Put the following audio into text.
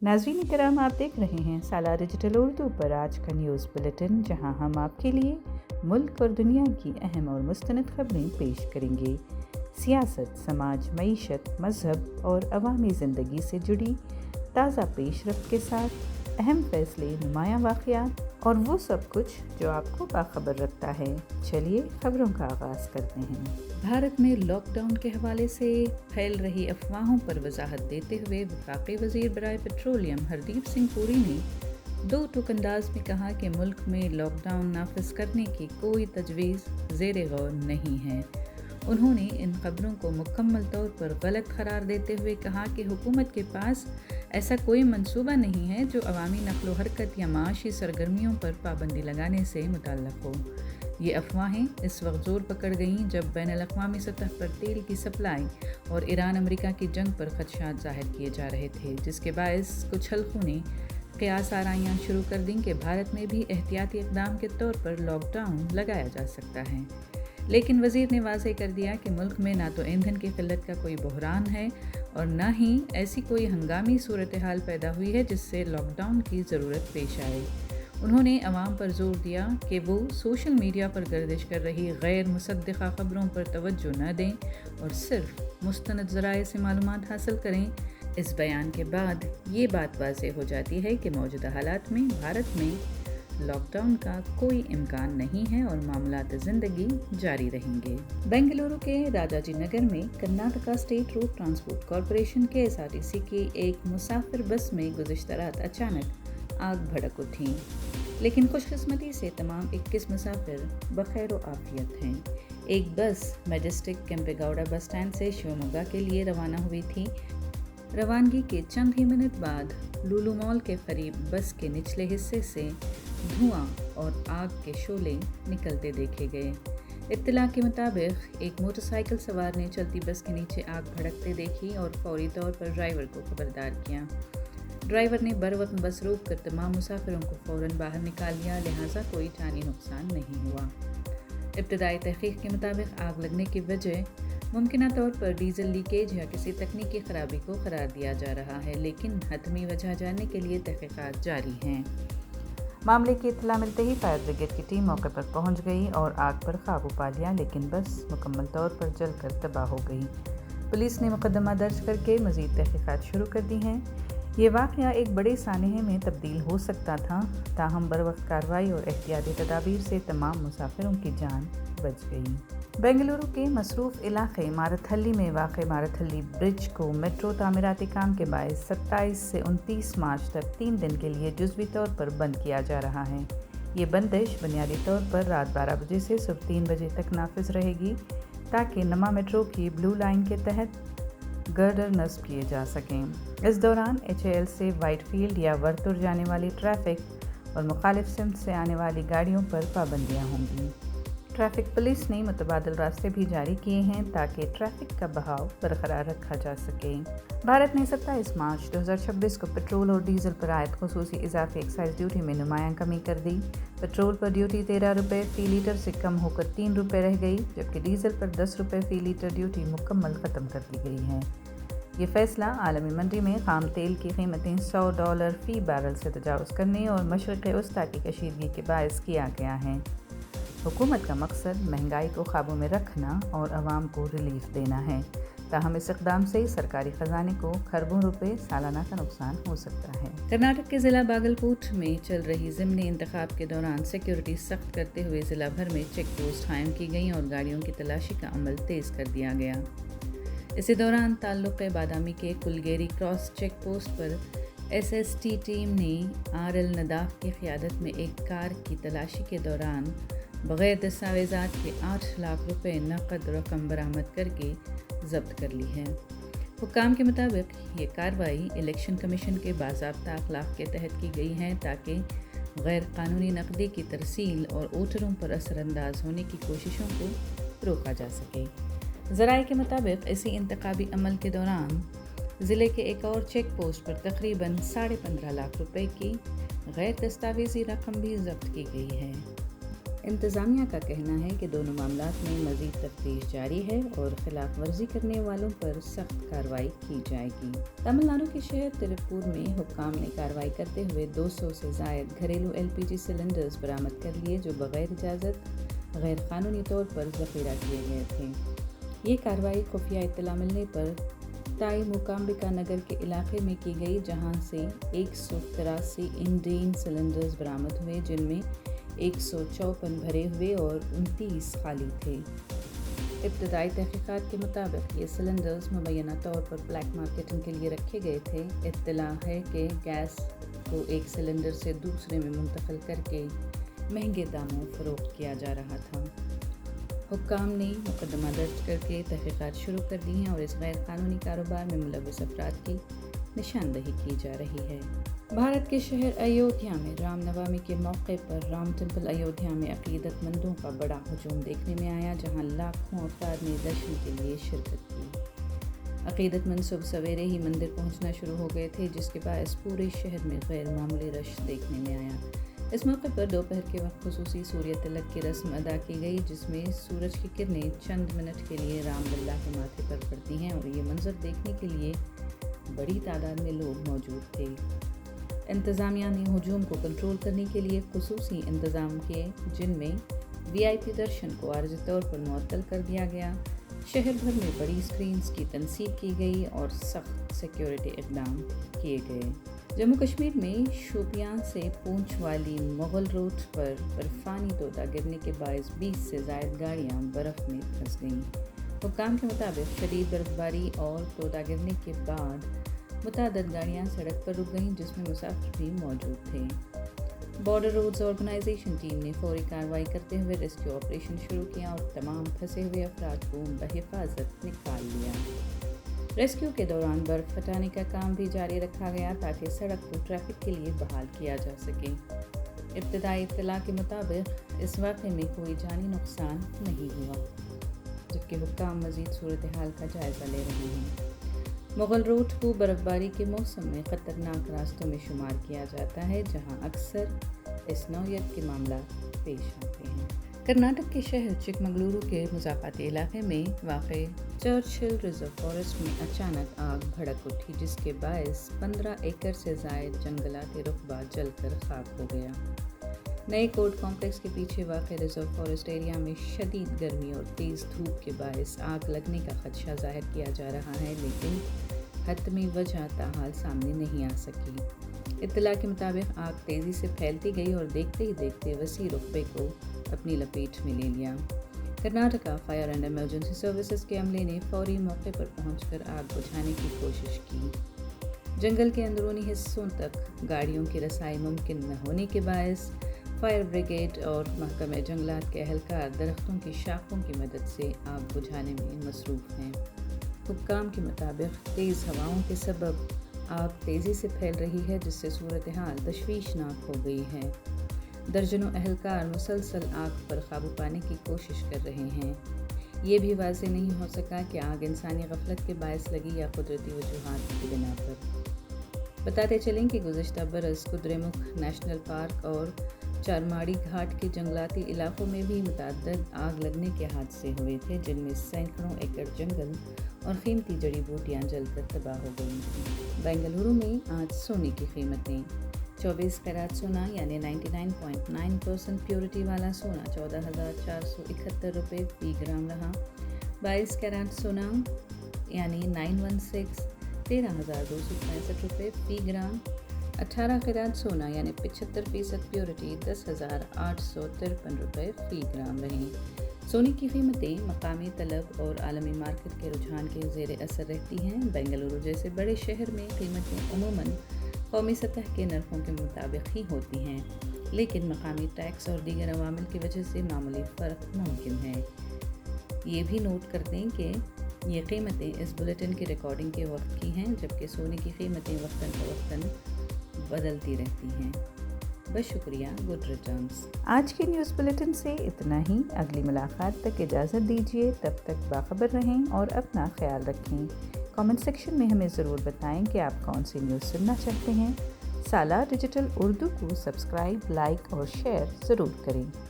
नाज़रीन करام, आप देख रहे हैं साला डिजिटल उर्दू पर आज का न्यूज़ बुलेटिन, जहां हम आपके लिए मुल्क और दुनिया की अहम और मुस्तनद खबरें पेश करेंगे। सियासत, समाज, मईशत, मज़हब और अवामी ज़िंदगी से जुड़ी ताज़ा पेशरफ्त के साथ अहम फ़ैसले, नुमायाँ वाक़यात और वो सब कुछ जो आपको बाखबर रखता है। चलिए खबरों का आगाज़ करते हैं। भारत में लॉकडाउन के हवाले से फैल रही अफवाहों पर वजाहत देते हुए वफाकी वज़ीर बराए पेट्रोलियम हरदीप सिंह पुरी ने दो टूक अंदाज में कहा कि मुल्क में लॉकडाउन नाफिज करने की कोई तजवीज़ ज़ेर गौर नहीं है। उन्होंने इन खबरों को मुकम्मल तौर पर गलत करार देते हुए कहा कि हुकूमत के पास ऐसा कोई मंसूबा नहीं है जो अवामी नक़्ल हरकत या माशी सरगर्मियों पर पाबंदी लगाने से मुतल्लक़ हो। ये अफवाहें इस वक्त ज़ोर पकड़ गईं जब बैनुल-अक़वामी सतह पर तेल की सप्लाई और ईरान अमेरिका की जंग पर खदशात ज़ाहिर किए जा रहे थे, जिसके बायस कुछ हल्कों ने क़ियास आराइयाँ शुरू कर दी कि भारत में भी एहतियाती इक़दाम के तौर पर लॉकडाउन लगाया जा सकता है। लेकिन वज़ीर ने वाज़ेह कर दिया कि मुल्क में ना तो ईंधन की क़िल्लत का कोई बहरान है और न ही ऐसी कोई हंगामी सूरत हाल पैदा हुई है जिससे लॉकडाउन की ज़रूरत पेश आए। उन्होंने अवाम पर जोर दिया कि वो सोशल मीडिया पर गर्दिश कर रही गैर मुसद्दिक़ा ख़बरों पर तवज्जो न दें और सिर्फ मुस्तनद ज़राए से मालूमात हासिल करें। इस बयान के बाद ये बात वाज़ेह हो जाती है कि मौजूदा हालात में भारत में लॉकडाउन का कोई इम्कान नहीं है और मामलात ज़िंदगी जारी रहेंगे। बेंगलुरु के राजाजी नगर में Karnataka state road transport corporation के एसआरटीसी की एक मुसाफिर बस में गुज़िश्ता रात अचानक आग भड़क उठी, लेकिन खुशकिस्मती से तमाम 21 मुसाफिर बखैर आफियत हैं। एक बस मैजेस्टिक केम्पेगौड़ा बस स्टैंड से शिवमोगा के लिए रवाना हुई थी। रवानगी के चंद ही मिनट बाद लुलु मॉल के करीब बस के निचले हिस्से से धुआं और आग के शोले निकलते देखे गए। इत्तला के मुताबिक एक मोटरसाइकिल सवार ने चलती बस के नीचे आग भड़कते देखी और फौरी तौर पर ड्राइवर को खबरदार किया। ड्राइवर ने बर वक्त बस रोक कर तमाम मुसाफिरों को फ़ौरन बाहर निकाल लिया, लिहाजा कोई जानी नुकसान नहीं हुआ। इब्तदाई तहक़ीक़ के मुताबिक आग लगने की वजह मुमकिना तौर पर डीजल लीकेज या किसी तकनीकी ख़राबी को करार दिया जा रहा है, लेकिन हतमी वजह जानने के लिए तहक़ीक़ात जारी हैं। मामले की इत्तला मिलते ही फायर ब्रिगेड की टीम मौके पर पहुंच गई और आग पर काबू पा लिया, लेकिन बस मुकम्मल तौर पर जलकर तबाह हो गई। पुलिस ने मुकदमा दर्ज करके मज़ीद तहक़ीक़ात शुरू कर दी हैं। ये वाक़या एक बड़े सानहे में तब्दील हो सकता था, ताहम बर वक्त कार्रवाई और एहतियाती तदाबीर से तमाम मुसाफिरों की जान बच गई। बेंगलुरु के मसरूफ़ इलाक़े मारथहल्ली में वाक़ मारथहल्ली ब्रिज को मेट्रो तामीराती काम के बायस 27 से 29 मार्च तक 3 दिन के लिए जुज़वी तौर पर बंद किया जा रहा है। ये बंदिश बुनियादी तौर पर रात 12 बजे से सुबह 3 बजे तक नाफिज रहेगी, ताकि नमा मेट्रो की ब्लू लाइन के तहत गर्डर नस्ब किए जा सकें। इस दौरान HAL से वाइटफील्ड या वर्तुर जाने वाली ट्रैफ़िक और मुखालिफ सिमत से आने वाली गाड़ियों पर पाबंदियाँ होंगी। ट्रैफ़िक पुलिस ने मुतबादिल रास्ते भी जारी किए हैं ताकि ट्रैफ़िक का बहाव बरकरार रखा जा सके। भारत ने 27 मार्च 2026 को पेट्रोल और डीज़ल पर आयद खुसूसी इजाफी एक्साइज ड्यूटी में नुमायां कमी कर दी। पेट्रोल पर ड्यूटी 13 रुपये फ़ी लीटर से कम होकर 3 रुपये रह गई, जबकि डीज़ल पर 10 रुपये फ़ी लीटर ड्यूटी मुकम्मल ख़त्म कर दी गई है। ये फ़ैसला आलमी मंडी में खाम तेल की कीमतें $100 फ़ी बैरल से तजावुज़ करने और मशरिक़ वस्ता की कशीदगी के बायस किया गया है। हुकूमत का मकसद महंगाई को काबू में रखना और आवाम को रिलीफ देना है, ताहम इस इक़दाम से सरकारी ख़जाने को खरबों रुपए सालाना का नुकसान हो सकता है। कर्नाटक के ज़िला बागलकोट में चल रही ज़िमनी इंतखाब के दौरान सिक्योरिटी सख्त करते हुए ज़िला भर में चेक पोस्ट कायम की गई और गाड़ियों की तलाशी का अमल तेज़ कर दिया गया। इसी दौरान ताल्लुक़ बादामी के कुलगेरी क्रॉस चेक पोस्ट पर SST टीम ने RL नदाफ की क़ियादत में एक कार की तलाशी के दौरान बग़ैर दस्तावेज़ात के 8 लाख रुपए नकद रकम बरामद करके ज़ब्त कर ली है। हुक्काम के मुताबिक ये कार्रवाई इलेक्शन कमीशन के बाज़ाब्ता अखलाक के तहत की गई है, ताकि गैर कानूनी नकदी की तरसील और वोटरों पर असरअंदाज होने की कोशिशों को रोका जा सके। ज़राए के मुताबिक इसी इंतखाबी अमल के दौरान ज़िले के एक और चेक पोस्ट पर तकरीबन 15.5 लाख रुपए की गैर दस्तावेज़ी रकम भी ज़ब्त की गई है। انتظامیہ کا کہنا ہے کہ دونوں معاملات میں مزید تفتیش جاری ہے اور خلاف ورزی کرنے والوں پر سخت کارروائی کی جائے گی۔ تمل ناڈو کے شہر تروپور میں حکام نے کارروائی کرتے ہوئے 200 سے زائد گھریلو LPG سلنڈرز برآمد کر لیے جو بغیر اجازت غیر قانونی طور پر ذخیرہ کیے گئے تھے۔ یہ کارروائی خفیہ اطلاع ملنے پر تائی موکامبکا نگر کے علاقے میں کی گئی، جہاں سے 183 انڈین سلنڈرز برآمد ہوئے، جن میں 154 بھرے ہوئے اور 29 خالی تھے۔ ابتدائی تحقیقات کے مطابق یہ سلنڈرز مبینہ طور پر بلیک مارکیٹنگ کے لیے رکھے گئے تھے۔ اطلاع ہے کہ گیس کو ایک سلنڈر سے دوسرے میں منتقل کر کے مہنگے داموں فروخت کیا جا رہا تھا۔ حکام نے مقدمہ درج کر کے تحقیقات شروع کر دی ہیں اور اس غیر قانونی کاروبار میں ملوث افراد کی نشاندہی کی جا رہی ہے۔ بھارت کے شہر ایودھیا میں رام نوامی کے موقع پر رام ٹیمپل ایودھیا میں عقیدت مندوں کا بڑا ہجوم دیکھنے میں آیا، جہاں لاکھوں افراد نے درشن کے لیے شرکت کی۔ عقیدت مند صبح سویرے ہی مندر پہنچنا شروع ہو گئے تھے، جس کے باعث پورے شہر میں غیر معمولی رش دیکھنے میں آیا۔ اس موقع پر دوپہر کے وقت خصوصی سوریہ تلک کی رسم ادا کی گئی، جس میں سورج کی کرنیں چند منٹ کے لیے رام للا کے ماتھے پر پڑتی ہیں اور یہ منظر دیکھنے کے لیے بڑی تعداد میں لوگ موجود تھے۔ انتظامیہ نے ہجوم کو کنٹرول کرنے کے لیے خصوصی انتظام کیے، جن میں VIP درشن کو عارضی طور پر معطل کر دیا گیا۔ شہر بھر میں بڑی اسکرینز کی تنصیب کی گئی اور سخت سیکیورٹی اقدام کیے گئے۔ جموں کشمیر میں شوپیان سے پونچھ والی مغل روڈ پر برفانی تودہ گرنے کے باعث 20 سے زائد گاڑیاں برف میں پھنس گئیں۔ حکام کے مطابق شدید برفباری اور تودہ گرنے کے بعد متعدد گاڑیاں سڑک پر رک گئیں، جس میں مسافر بھی موجود تھے۔ بارڈر روڈز آرگنائزیشن ٹیم نے فوری کارروائی کرتے ہوئے ریسکیو آپریشن شروع کیا اور تمام پھنسے ہوئے افراد کو بحفاظت نکال لیا۔ ریسکیو کے دوران برف ہٹانے کا کام بھی جاری رکھا گیا تاکہ سڑک کو ٹریفک کے لیے بحال کیا جا سکے۔ ابتدائی اطلاع کے مطابق اس واقعے میں کوئی جانی نقصان نہیں ہوا، جبکہ حکام مزید صورتحال کا جائزہ لے رہے ہیں۔ مغل روڈ کو برفباری کے موسم میں خطرناک راستوں میں شمار کیا جاتا ہے، جہاں اکثر اس نوعیت کے معاملات پیش آتے ہیں۔ کرناٹک کے شہر چکمگلورو کے مضافاتی علاقے میں واقع چرچل ریزرو فارسٹ میں اچانک آگ بھڑک اٹھی، جس کے باعث 15 ایکڑ سے زائد جنگلاتی رقبہ جل کر خاک ہو گیا۔ نئے کورٹ کمپلیکس کے پیچھے واقع ریزرو فارسٹ ایریا میں شدید گرمی اور تیز دھوپ کے باعث آگ لگنے کا خدشہ ظاہر کیا جا رہا ہے، لیکن حتمی وجہ تاحال سامنے نہیں آ سکی۔ اطلاع کے مطابق آگ تیزی سے پھیلتی گئی اور دیکھتے ہی دیکھتے وسیع رقبے کو اپنی لپیٹ میں لے لیا۔ Karnataka fire and emergency services کے عملے نے فوری موقع پر پہنچ کر آگ بجھانے کی کوشش کی۔ جنگل کے اندرونی حصوں تک گاڑیوں کی رسائی ممکن نہ ہونے کے باعث فائر بریگیڈ اور محکمہ جنگلات کے اہلکار درختوں کی شاخوں کی مدد سے آگ بجھانے میں مصروف ہیں۔ حکام کے مطابق تیز ہواؤں کے سبب آگ تیزی سے پھیل رہی ہے، جس سے صورتحال تشویشناک ہو گئی ہے۔ درجنوں اہلکار مسلسل آگ پر قابو پانے کی کوشش کر رہے ہیں۔ یہ بھی واضح نہیں ہو سکا کہ آگ انسانی غفلت کے باعث لگی یا قدرتی وجوہات کی بنا پر۔ بتاتے چلیں کہ گزشتہ برس کدریمکھ نیشنل پارک اور چارماڑی گھاٹ کے جنگلاتی علاقوں میں بھی متعدد آگ لگنے کے حادثے ہوئے تھے، جن میں سینکڑوں ایکڑ جنگل اور قیمتی جڑی بوٹیاں جل کر تباہ ہو گئی تھیں۔ بنگلورو میں آج سونے کی قیمتیں 24 کیرٹ سونا یعنی 99.9% پیورٹی والا سونا 14,471 روپے فی گرام رہا۔ 22 کیرٹ سونا یعنی 916 13,265 روپے فی گرام۔ 18 کیرٹ سونا یعنی 75% پیورٹی 10,853 روپے فی گرام رہیں۔ سونے کی قیمتیں مقامی طلب اور عالمی مارکیٹ کے رجحان کے زیر اثر رہتی ہیں۔ بنگلورو جیسے بڑے شہر میں قیمتیں عموماً قومی سطح کے نرخوں کے مطابق ہی ہوتی ہیں، لیکن مقامی ٹیکس اور دیگر عوامل کی وجہ سے معمولی فرق ممکن ہے۔ یہ بھی نوٹ کر دیں کہ یہ قیمتیں اس بلیٹن کی ریکارڈنگ کے وقت کی ہیں، جبکہ سونے کی قیمتیں وقتاً فوقتاً بدلتی رہتی ہیں۔ بس شکریہ، گڈ ریٹرنز۔ آج کے نیوز بلیٹن سے اتنا ہی۔ اگلی ملاقات تک اجازت دیجیے، تب تک باخبر رہیں اور اپنا خیال رکھیں۔ کامنٹ سیکشن میں ہمیں ضرور بتائیں کہ آپ کون سی نیوز سننا چاہتے ہیں۔ سالار ڈیجیٹل اردو کو سبسکرائب، لائک اور شیئر ضرور کریں۔